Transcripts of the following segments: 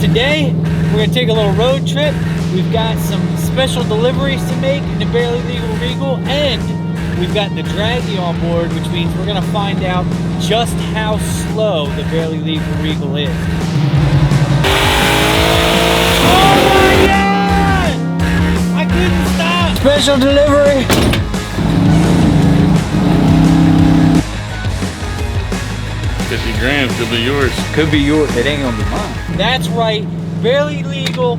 today we're gonna take a little road trip. We've got some special deliveries to make in the Barely Legal Regal, and we've got the draggy on board, which means we're gonna find out just how slow the Barely Legal Regal is. Oh my God! I couldn't stop! Special delivery! 50 grams could be yours. Could be yours. It ain't gonna be mine. That's right. Barely Legal.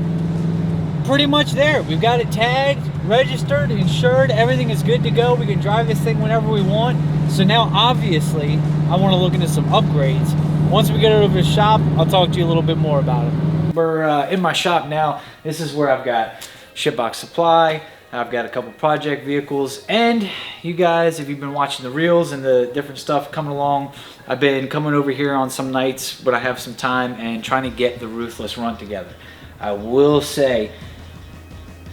Pretty much there. We've got it tagged, registered, insured. Everything is good to go. We can drive this thing whenever we want. So now, obviously, I want to look into some upgrades. Once we get it over to the shop, I'll talk to you a little bit more about it. We're in my shop now. This is where I've got SHITBOX Supply. I've got a couple project vehicles, and you guys, if you've been watching the reels and the different stuff coming along, I've been coming over here on some nights when I have some time and trying to get the Ruthless run together. I will say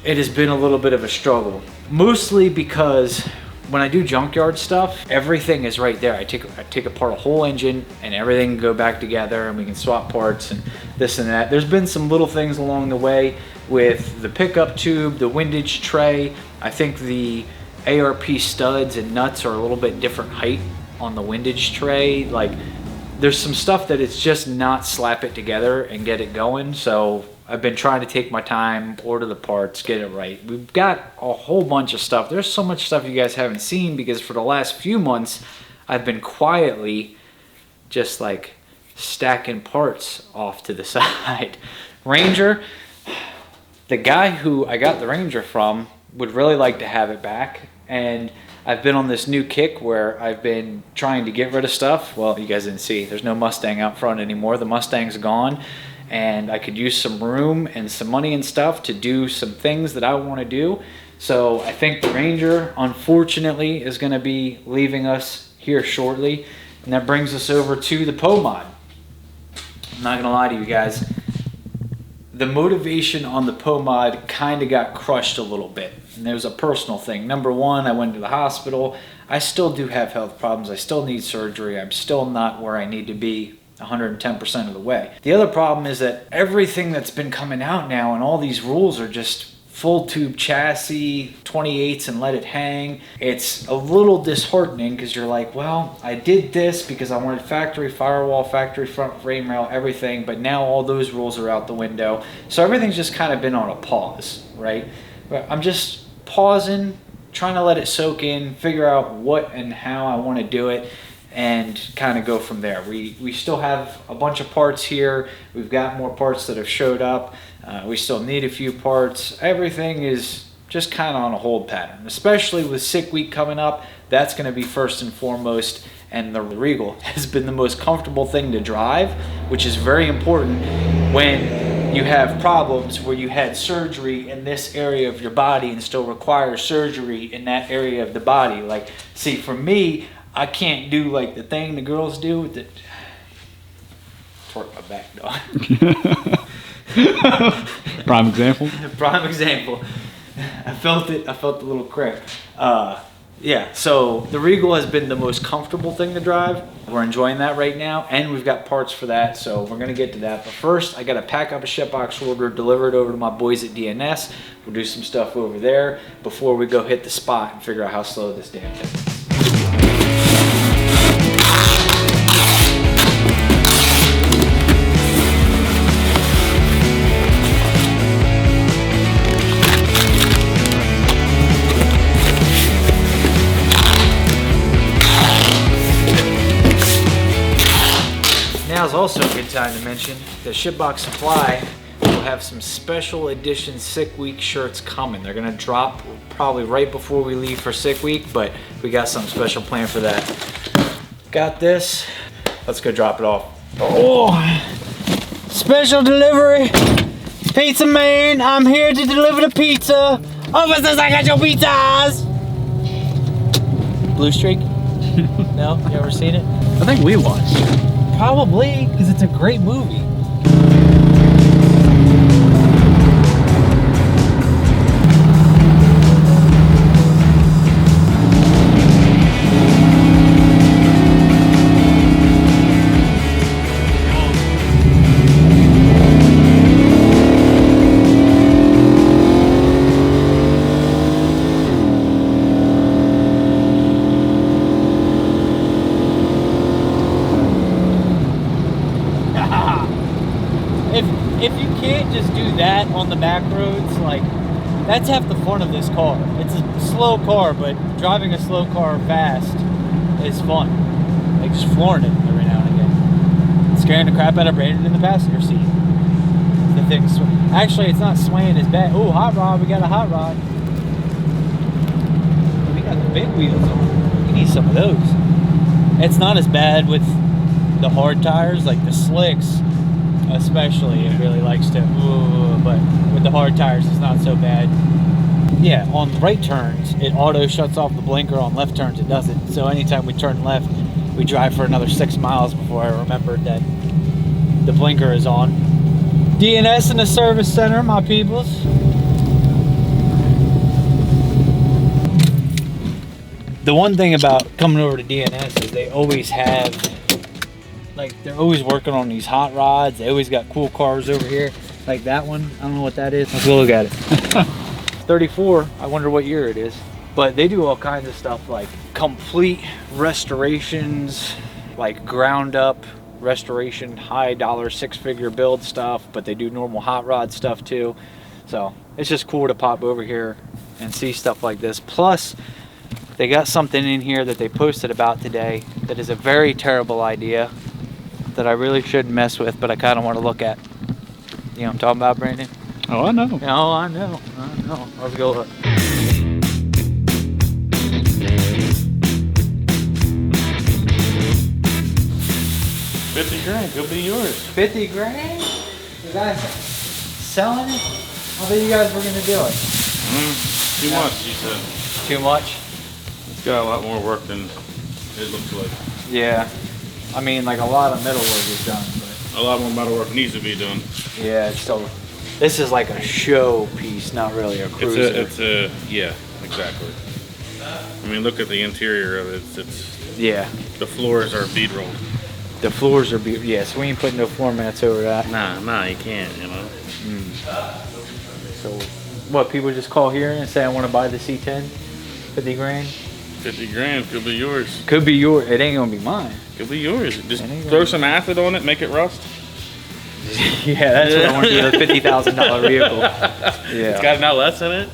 it has been a little bit of a struggle, mostly because when I do junkyard stuff, everything is right there. I take apart a whole engine and everything can go back together, and we can swap parts and this and that. There's been some little things along the way with the pickup tube, the windage tray. I think the ARP studs and nuts are a little bit different height on the windage tray. Like, there's some stuff that it's just not slap it together and get it going. So I've been trying to take my time, order the parts, get it right. We've got a whole bunch of stuff. There's so much stuff you guys haven't seen because for the last few months, I've been quietly just like stacking parts off to the side. Ranger, the guy who I got the Ranger from would really like to have it back. And I've been on this new kick where I've been trying to get rid of stuff. Well, you guys didn't see, there's no Mustang out front anymore. The Mustang's gone. And I could use some room and some money and stuff to do some things that I want to do. So I think the Ranger, unfortunately, is going to be leaving us here shortly. And that brings us over to the POMOD. I'm not going to lie to you guys. The motivation on the POMOD kind of got crushed a little bit. And there's a personal thing. Number one, I went to the hospital. I still do have health problems. I still need surgery. I'm still not where I need to be 110% of the way. The other problem is that everything that's been coming out now and all these rules are just full tube chassis, 28s and let it hang. It's a little disheartening because you're like, well, I did this because I wanted factory firewall, factory front frame rail, everything, but now all those rules are out the window. So everything's just kind of been on a pause, right? But I'm just pausing, trying to let it soak in, figure out what and how I want to do it, and kind of go from there. We still have a bunch of parts here. We've got more parts that have showed up. We still need a few parts. Everything is just kind of on a hold pattern, especially with sick week coming up. That's going to be first and foremost, and the Regal has been the most comfortable thing to drive, which is very important when you have problems where you had surgery in this area of your body and still require surgery in that area of the body. Like, see, for me, I can't do like the thing the girls do with the twerk my back, dog. Prime example. Prime example. I felt it. I felt the little cramp. Yeah. So the Regal has been the most comfortable thing to drive. We're enjoying that right now, and we've got parts for that. So we're gonna get to that. But first, I gotta pack up a SHITBOX order, deliver it over to my boys at DNS. We'll do some stuff over there before we go hit the spot and figure out how slow this damn thing is. Now is also a good time to mention that SHITBOX Supply will have some special edition sick week shirts coming. They're gonna drop probably right before we leave for sick week, but we got something special planned for that. Got this. Let's go drop it off. Oh, special delivery. Pizza man, I'm here to deliver the pizza. Officers, I got your pizzas. Blue Streak? No, you ever seen it? I think we watched. Probably, because it's a great movie. if you can't just do that on the back roads, like, that's half the fun of this car. It's a slow car, but driving a slow car fast is fun. Like just flooring it every now and again. Scaring the crap out of Brandon in the passenger seat. The thing's actually, it's not swaying as bad. Oh, hot rod, we got a hot rod. We got the big wheels on. You need some of those. It's not as bad with the hard tires, like the slicks especially, it really likes to, but with the hard tires it's not so bad. Yeah, on right turns it auto shuts off the blinker, on left turns it doesn't. So anytime we turn left, we drive for another 6 miles before I remembered that the blinker is on. DNS in the service center, my peoples. The one thing about coming over to DNS is they always have, like, they're always working on these hot rods. They always got cool cars over here. Like that one, I don't know what that is. Let's go look at it. 34, I wonder what year it is. But they do all kinds of stuff, like complete restorations, like ground up restoration, high dollar 6-figure build stuff, but they do normal hot rod stuff too. So it's just cool to pop over here and see stuff like this. Plus, they got something in here that they posted about today that is a very terrible idea that I really shouldn't mess with, but I kind of want to look at. You know what I'm talking about, Brandon? Oh, I know. Oh, I know. Let's go look. 50 grand, could be yours. 50 grand? You guys selling it? I thought you guys were gonna do it. Too much, he said. Too much? It's got a lot more work than it looks like. Yeah. I mean, like, a lot of metal work is done, but A lot more metal work needs to be done. yeah, it's still. This is like a show piece, not really a cruiser. Yeah, exactly. I mean, look at the interior of it. It's yeah. the floors are bead rolled. The floors are beautiful. Yeah, so we ain't putting no floor mats over that. Nah, you can't, you know. So, what, people just call here and say, I want to buy the C10? 50 grand? 50 grand could be yours. Could be yours. It ain't gonna be mine. Could be yours. Just throw some acid on it, make it rust. Yeah, that's what I want to do with a $50,000 vehicle. Yeah. It's got an LS in it.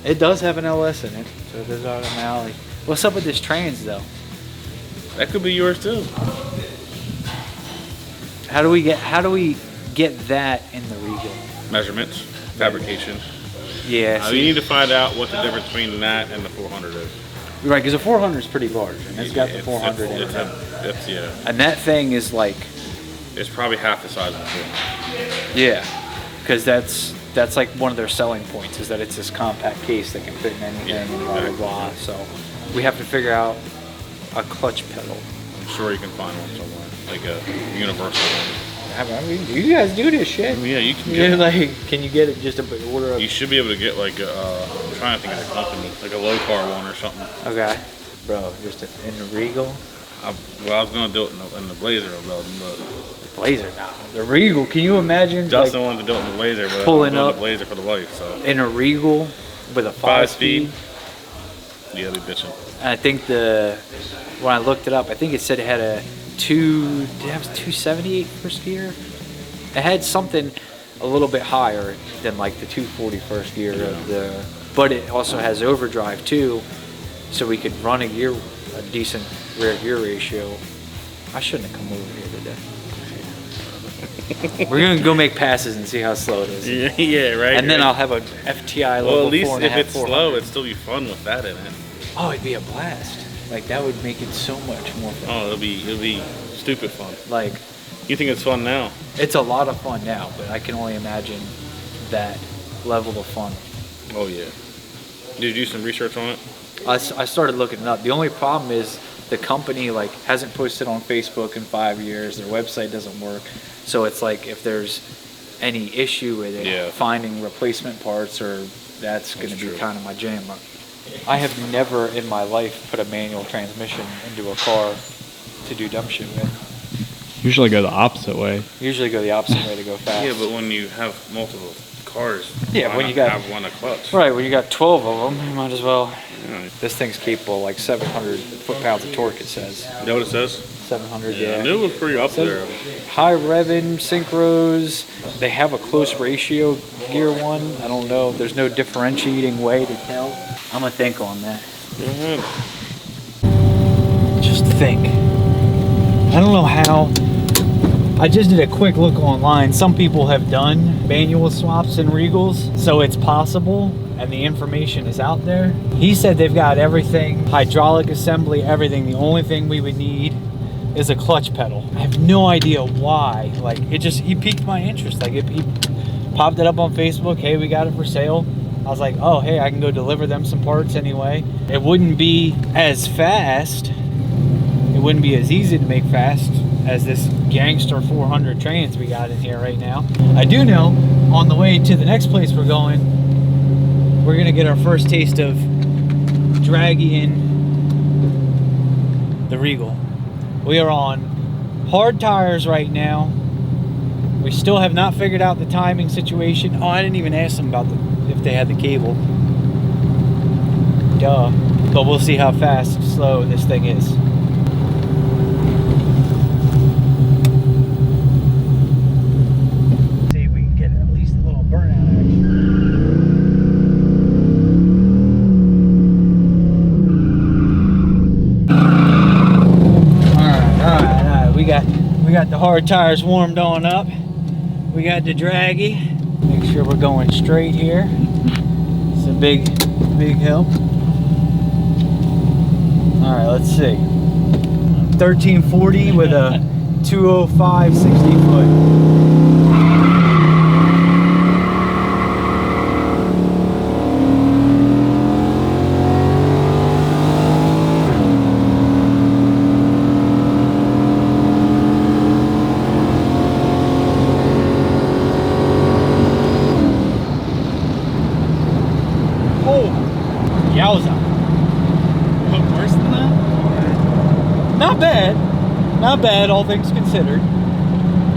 It does have an LS in it, so there's out an alley. What's up with this trans though? That could be yours too. How do we get that in the Regal? Measurements, fabrication. Yeah. You need to find out what the difference between that and the 400 is. Right, because the 400 is pretty large, and it's got the 400 in it. Yeah. And that thing is like. It's probably half the size of the 400. Yeah, because that's like one of their selling points is that it's this compact case that can fit in anything and blah blah blah. So we have to figure out a clutch pedal. I'm sure you can find one somewhere, like a universal one. I mean, you guys do this shit. Yeah, you can get like, can you get it just a order? You should be able to get like I'm trying to think of the company, like a low car one or something. Okay, bro, just in the Regal. I was gonna do it in the Blazer, but Blazer now. The Regal. Can you imagine? Justin wanted to do it in the Blazer, but pulling I'm up the Blazer for the wife. So in a Regal with a 5-speed. Yeah, they bitching. And I think when I looked it up, I think it said it had a 278 first gear. It had something a little bit higher than like the 240 first gear of the, but it also has overdrive too, so we could run a decent rear gear ratio. I shouldn't have come over here today. We're gonna go make passes and see how slow it is. Yeah, right. And then I'll have a FTI level. Well, at least if it's 400. slow, it'd still be fun with that in it. Oh, it'd be a blast. Like that would make it so much more fun. Oh, it'll be stupid fun. Like, you think it's fun now? it's a lot of fun now, but I can only imagine that level of fun. Oh yeah. Did you do some research on it? I started looking it up. The only problem is the company like hasn't posted on Facebook in 5 years. Their website doesn't work, so it's like if there's any issue with it, finding replacement parts, or that's going to be kind of my jam. I have never in my life put a manual transmission into a car to do dumb shit with. Usually go the opposite way. Usually go the opposite way to go fast. Yeah, but when you have multiple cars, when you got have one a clutch. Right, when you got 12 of them, you might as well. Yeah. This thing's capable like 700 foot-pounds of torque. It says. You know what it says? 700, Yeah, yeah. I knew it was pretty up So, there. high revving, synchros. They have a close ratio gear one. I don't know. There's no differentiating way to tell. I'm gonna think on that. Go ahead. Just think. I don't know how. I just did a quick look online. Some people have done manual swaps in Regals, so it's possible, and the information is out there. He said they've got everything, hydraulic assembly, everything. The only thing we would need is a clutch pedal. I have no idea why. Like, he piqued my interest. Like, he popped it up on Facebook. Hey, we got it for sale. I was like, oh, hey, I can go deliver them some parts anyway. It wouldn't be as fast. It wouldn't be as easy to make fast as this gangster 400 trains we got in here right now. I do know on the way to the next place we're going, we're gonna get our first taste of dragging the Regal. We are on hard tires right now. We still have not figured out the timing situation. Oh, I didn't even ask them about if they had the cable. Duh. But we'll see how fast, slow this thing is. See if we can get at least a little burnout action. All right. We got the hard tires warmed on up. We got the draggy. Make sure we're going straight here. It's a big help. All right, let's see. 1340 with a 205 60 foot. Yowza. Worse than that? Not bad. Not bad, all things considered.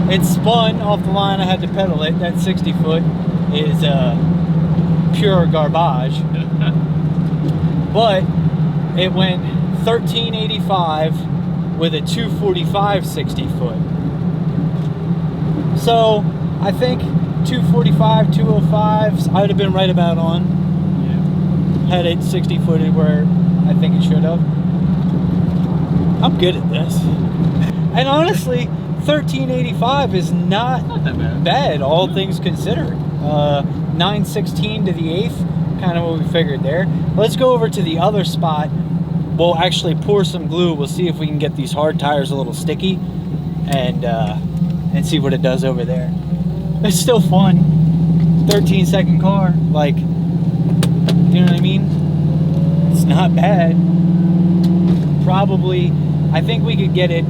It spun off the line. I had to pedal it. That 60 foot is pure garbage. But it went 1385 with a 245 60 foot. So I think 245, 205s, I would have been right about on. Had it 60 footed where I think it should have. I'm good at this. And honestly, 1385 is not that bad, all things considered. 916 to the 8th, kind of what we figured there. Let's go over to the other spot. We'll actually pour some glue. We'll see if we can get these hard tires a little sticky and see what it does over there. It's still fun. 13-second car, like, you know what I mean? It's not bad. Probably, I think we could get it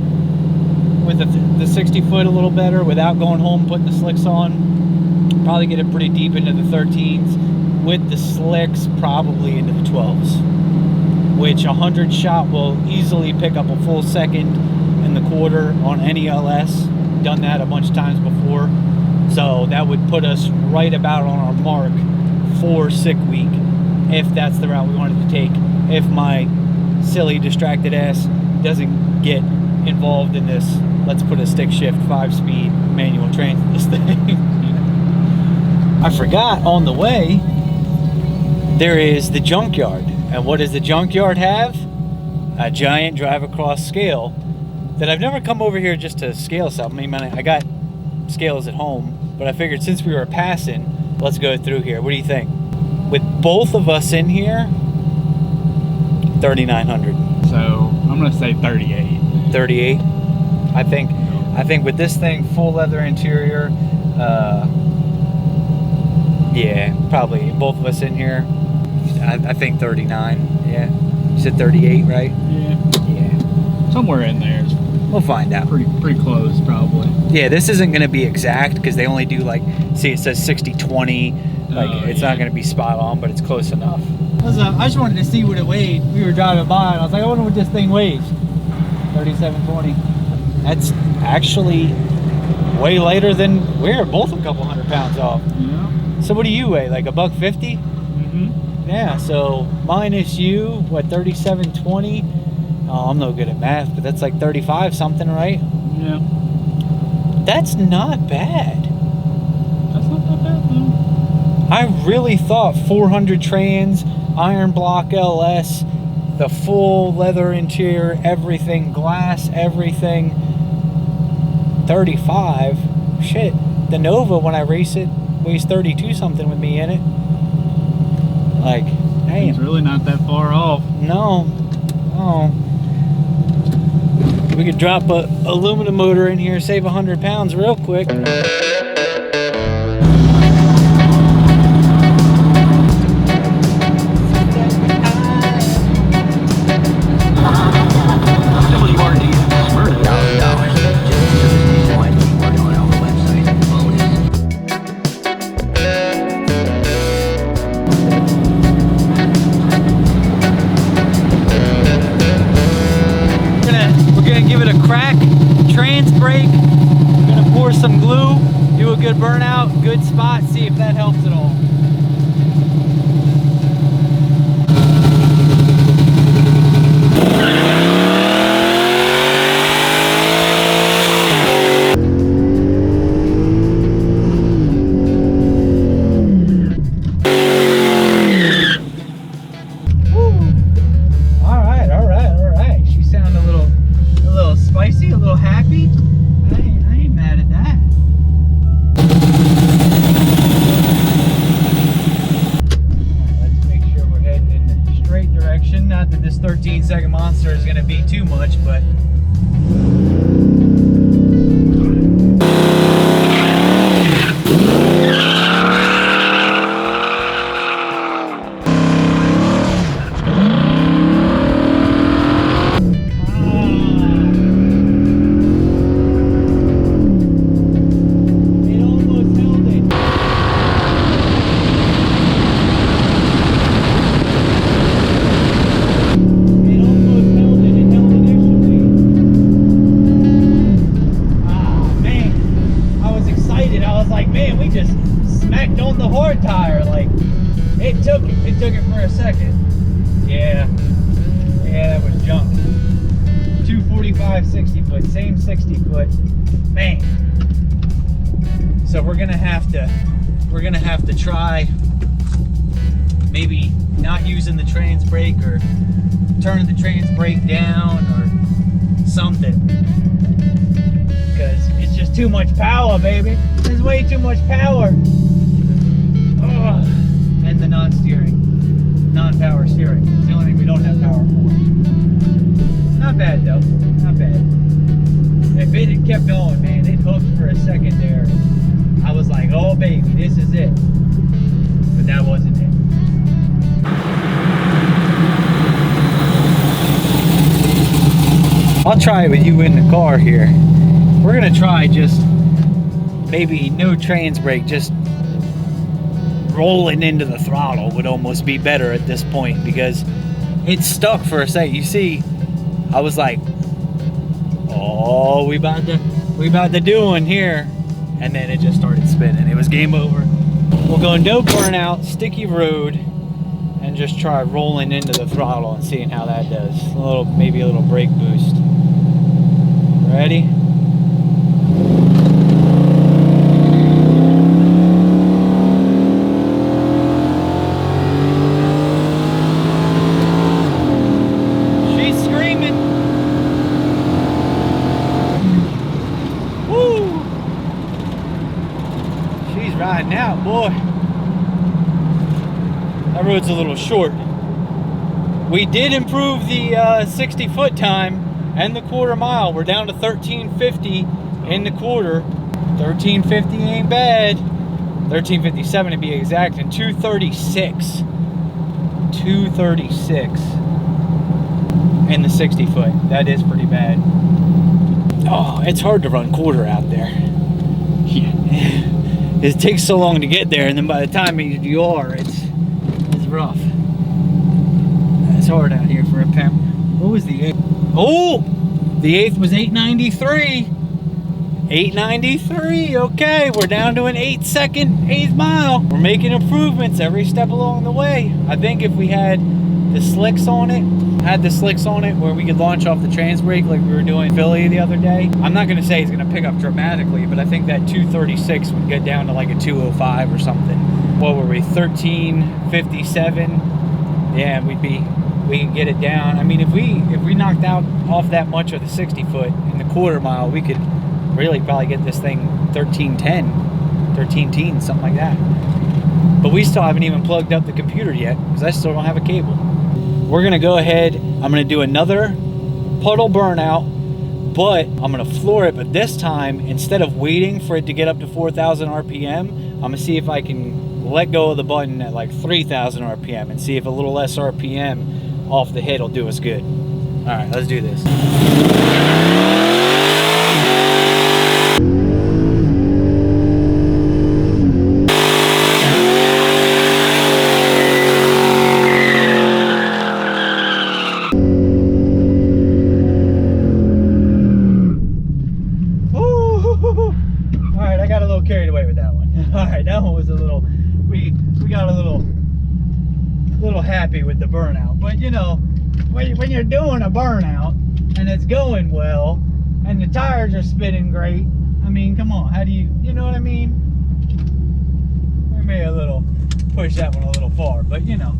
with the 60 foot a little better without going home, putting the slicks on. Probably get it pretty deep into the 13s. With the slicks, probably into the 12s. Which 100 shot will easily pick up a full second in the quarter on any LS. Done that a bunch of times before. So that would put us right about on our mark for sick week, if that's the route we wanted to take. If my silly distracted ass doesn't get involved in this, let's put a stick shift 5-speed manual train in this thing. I forgot on the way there is the junkyard. And what does the junkyard have? A giant drive across scale that I've never come over here just to scale something. I mean, I got scales at home, but I figured since we were passing, let's go through here. What do you think? With both of us in here, 3,900. So I'm gonna say 38. 38. I think with this thing, full leather interior, yeah, probably both of us in here. I think 39. Yeah, you said 38, right? Yeah. Yeah. Somewhere in there. We'll find out. Pretty close, probably. Yeah, this isn't going to be exact because they only do like, see, it says 60-20. Like, it's not going to be spot on, but it's close enough. I just wanted to see what it weighed. We were driving by, and I was like, I wonder what this thing weighs. 3720. That's actually way lighter than we're both a couple 100 pounds off. Yeah. So what do you weigh? Like $150? Mm-hmm. Yeah. So minus you, what, 3720? Oh, I'm no good at math, but that's like 35 something, right? Yeah. That's not bad. That's not that bad, though. I really thought 400 trans, iron block LS, the full leather interior, everything, glass, everything, 35. Shit, the Nova, when I race it, weighs 32 something with me in it. Like, hey, It's really not that far off. no. Oh. We could drop a aluminum motor in here, save 100 pounds real quick. We're gonna give it a crack, trans brake. We're gonna pour some glue, do a good burnout, good spot, see if that helps at all. Spicy, a little happy. I ain't mad at that. Let's make sure we're heading in the straight direction. Not that this 13-second monster is going to be too much, but it for a second. Yeah, that was junk. 245 60 foot, same 60 foot. Man. So we're gonna have to try maybe not using the trans brake or turning the trans brake down or something. Because it's just too much power, baby. There's way too much power. Ugh. And the non-power steering. It's the only thing we don't have power for. Not bad though, not bad. If it had kept going, man, it hooked for a second there. I was like, oh baby, this is it. But that wasn't it. I'll try it with you in the car here. We're gonna try just maybe no trans brake, just rolling into the throttle would almost be better at this point because it's stuck for a second. You see, I was like, oh, we about to do one here, and then it just started spinning. It was game over. We'll go no burnout, sticky road, and just try rolling into the throttle and seeing how that does. Maybe a little brake boost. Ready? Riding out, boy. That road's a little short. We did improve the 60 foot time and the quarter mile. We're down to 1350 in the quarter. 1350 ain't bad. 1357 to be exact, and 236. 236 in the 60 foot. That is pretty bad. Oh, it's hard to run quarter out there. Yeah. It takes so long to get there, and then by the time you are, it's rough. It's hard out here for a pimp. What was the 8th? Oh! The 8th was 893. 893, okay. We're down to an 8th mile. We're making improvements every step along the way. I think if we had the the slicks on it. Had the slicks on it where we could launch off the trans brake like we were doing in Philly the other day. I'm not gonna say it's gonna pick up dramatically, but I think that 236 would get down to like a 205 or something. What were we, 1357? Yeah, we can get it down. I mean, if we knocked out off that much of the 60 foot in the quarter mile, we could really probably get this thing 1310, 1310, something like that. But we still haven't even plugged up the computer yet because I still don't have a cable. We're gonna go ahead, I'm gonna do another puddle burnout, but I'm gonna floor it, but this time, instead of waiting for it to get up to 4,000 RPM, I'm gonna see if I can let go of the button at like 3,000 RPM and see if a little less RPM off the hit will do us good. All right, let's do this. Carried away with that one. All right, that one was a little, we got a little happy with the burnout. But you know, when you're doing a burnout and it's going well and the tires are spinning great, I mean, come on, how do you know what I mean? We may a little push that one a little far, but you know.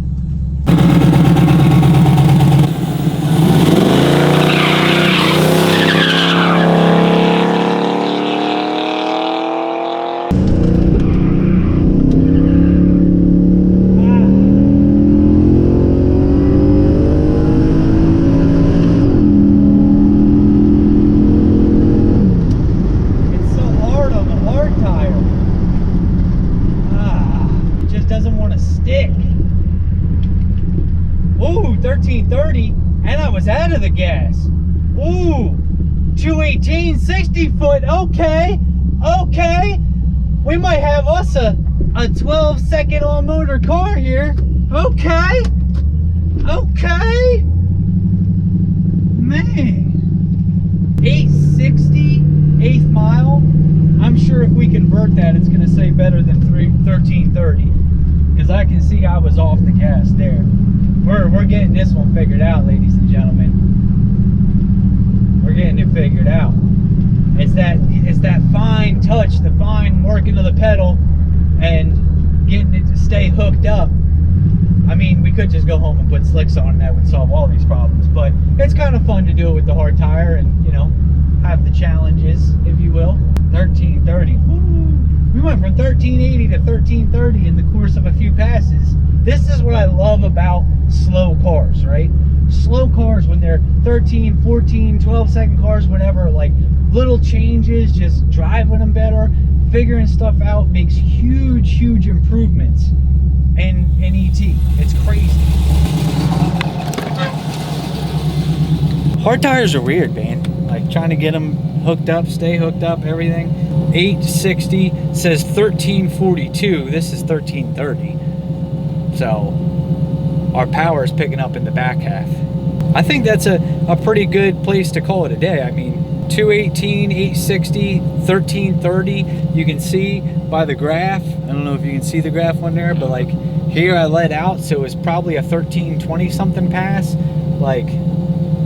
Doesn't want to stick. Ooh, 1330, and I was out of the gas. Ooh, 218, 60 foot. Okay, we might have us a 12-second on motor car here. Okay, man. 860, 8th mile. I'm sure if we convert that, it's going to say better than 1330. Because I can see I was off the gas there. We're getting this one figured out, ladies and gentlemen. We're getting it figured out. It's that fine touch, the fine working of the pedal, and getting it to stay hooked up. I mean, we could just go home and put slicks on and that would solve all these problems. But it's kind of fun to do it with the hard tire and, you know, have the challenges, if you will. 1330. Woo. We went from 1380 to 1330 in the course of a few passes. This is what I love about slow cars, right? Slow cars, when they're 13, 14, 12-second cars, whatever, like little changes, just driving them better, figuring stuff out, makes huge improvements in ET. It's crazy. Hard tires are weird, man. Like trying to get them hooked up, stay hooked up, everything. 860 says 1342. This is 1330. So our power is picking up in the back half. I think that's a pretty good place to call it a day. I mean, 218, 860, 1330. You can see by the graph. I don't know if you can see the graph on there, but like here I let out, so it's probably a 1320 something pass. Like,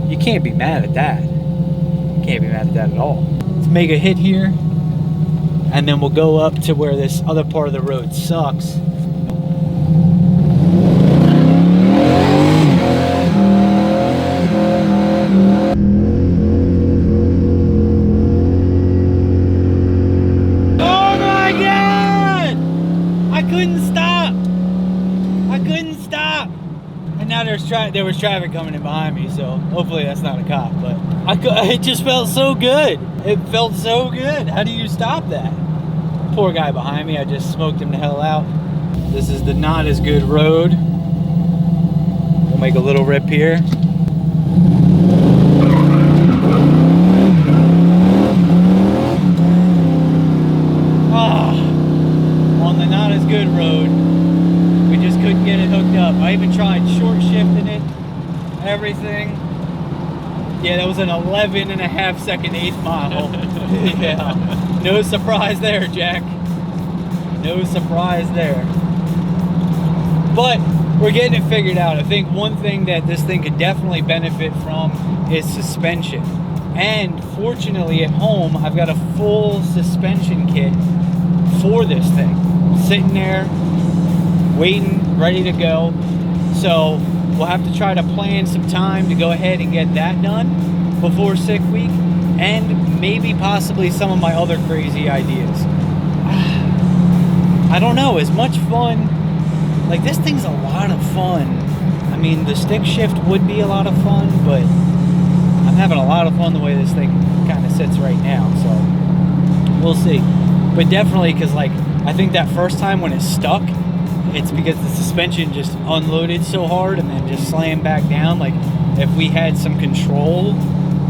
you can't be mad at that. You can't be mad at that at all. Let's make a hit here, and then we'll go up to where this other part of the road sucks. Oh my God! I couldn't stop. And now there was traffic coming in behind me, so hopefully that's not a cop. But it just felt so good. It felt so good. How do you stop that? Poor guy behind me, I just smoked him the hell out. This is the not as good road. We'll make a little rip here. On the not as good road, we just couldn't get it hooked up. I even tried short shifting it, everything. Yeah, that was an 11.5 second 8th mile. Yeah, no surprise there, Jack. No surprise there. But we're getting it figured out. I think one thing that this thing could definitely benefit from is suspension. And fortunately at home, I've got a full suspension kit for this thing. Sitting there, waiting, ready to go. So we'll have to try to plan some time to go ahead and get that done before sick week. And maybe possibly some of my other crazy ideas. I don't know, as much fun. Like, this thing's a lot of fun. I mean, the stick shift would be a lot of fun, but I'm having a lot of fun the way this thing kind of sits right now, so we'll see. But definitely, because, like, I think that first time when it stuck, it's because the suspension just unloaded so hard and then just slammed back down. Like, if we had some control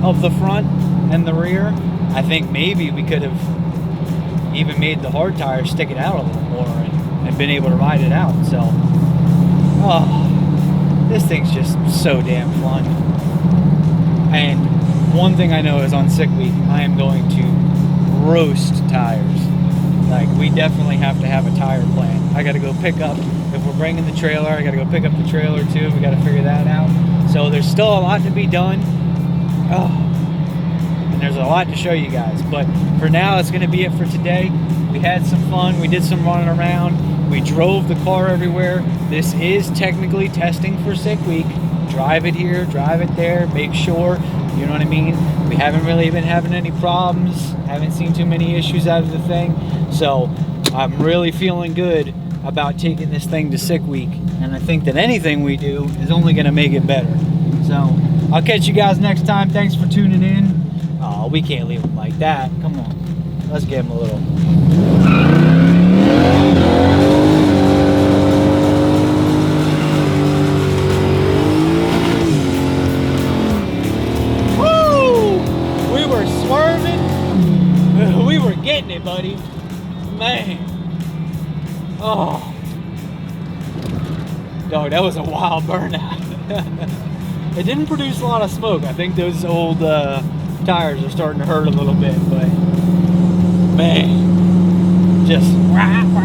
of the front and the rear, I think maybe we could have even made the hard tires stick it out a little more and been able to ride it out. So, oh, this thing's just so damn fun. And one thing I know is on sick week, I am going to roast tires. Like, we definitely have to have a tire plan. I got to go pick up, if we're bringing the trailer, I got to go pick up the trailer too. We got to figure that out. So there's still a lot to be done. Oh, and there's a lot to show you guys. But for now, it's going to be it for today. We had some fun. We did some running around. We drove the car everywhere. This is technically testing for sick week. Drive it here, drive it there, make sure, you know what I mean? We haven't really been having any problems. Haven't seen too many issues out of the thing. So I'm really feeling good about taking this thing to sick week. And I think that anything we do is only going to make it better. So I'll catch you guys next time. Thanks for tuning in. Oh, we can't leave them like that. Come on. Let's give them a little. We were getting it, buddy. Man. Oh. Dog, that was a wild burnout. It didn't produce a lot of smoke. I think those old tires are starting to hurt a little bit, but man, just rah, rah.